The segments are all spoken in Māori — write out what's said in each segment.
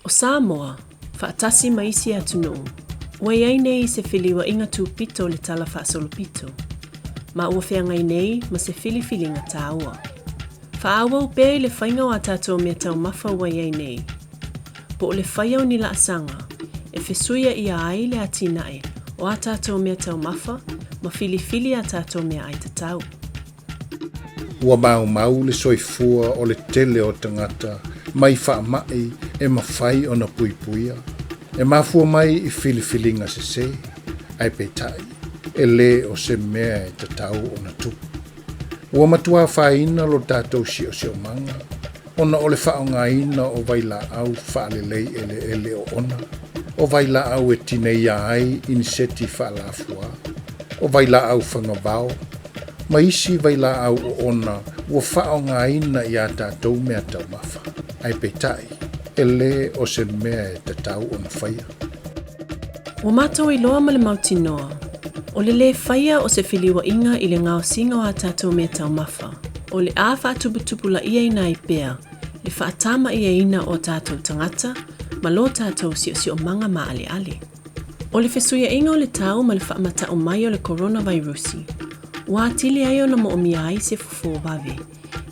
O Samoa, fa'atasi maisi atunu'u. Waiai nei se feliua'iga tupito le talafa'asolopito. Ma'ua feagai nei ma se filifiliga taua. Fa'aua upea I le faiga o tatou mea taumafa waiai nei. Po o le faia o ni la'asaga, e fesuia'ia ai le atina'e o tatou mea taumafa ma filifili tatou mea'ai tatau. Ua maumau le soifua o le tele o tagata mai fa'ama'i e mafai o na puipuia. E mafua mai I filifiliga sesē, ai peitai, e le o se mea e tatau o na tupu. Ua matua whaina lo tatou sio manga, ona o le whaongaina o vaila'au whaalelei ele o ona, o vaila'au e tineia ai iniseti whaalafua, o vaila'au whangavao, ma isi vaila'au o ona, ua whaongaina I a tatou mea taumafa, ai peitai, ele o se mea e tatau o na faia. Ua mātou I loa ma le mautinoa, o le faia o se feliua'iga I le ngaosinga o tatou mea taumafa, o le aufa'atupula'iga ina I pea, le faatama'ia ina o tatou tagata, ma lo tatou sio manga ma ale. O le fesuia'iga o le tau ma le fa'amata'u mai o le coronavirusi, ua atili ai ona mea'ai se fufua vave,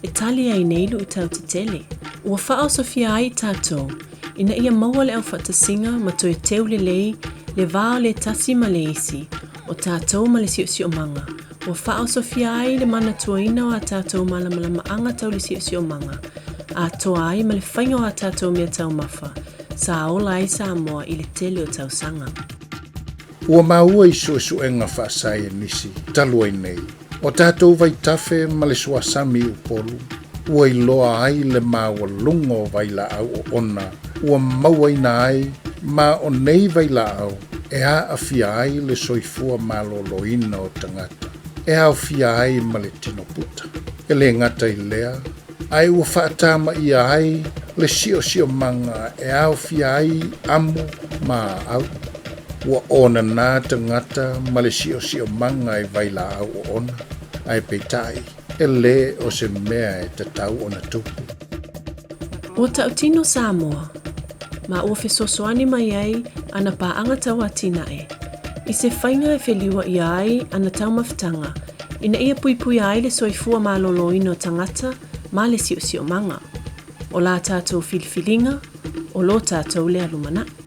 e tali ai nei lu tau te tele. Ua fa'aosofia tatou, ina ia maua le aufa'atasiga ma toe teu lei, le vā le tasi ma le isi, o tatou ma le sio manga. Ua fa'aosofia ai le mana tuaina o tatou ma lama tau le sio manga, a toa ai ma le whainga o tatou mea taumafa, sa ola ai Samoa I le tele o tausanga. Ua maua I suesuenga whaasai e nisi, talua nei. O tatou vai tafe ma le suasami upolu, ua I loa ai le maua lunga o vaila'au o ona, ua maua ina ai, ma o nei vaila'au, e afia ai le soifua maloloina o tagata, e afia ai ma le tinoputa, e le ngata I lea, ai ua faatama'ia ai le sio manga, e afia ai amu ma au, ua ona nā tagata ma le sio manga e vaila'au o ona, ai peitai, e le o se mea e tatau o na tupu. Ua tautino Samoa, ma ua fesosoani mai ai ana pa'anga tau atina'e. I se whainga e feliua'ia ai ana taumafutanga, ina ia puipuia ai le soifua maloloina o tagata ma le sio manga. O la tatou filifiliga, o lo tatou le lumana'i.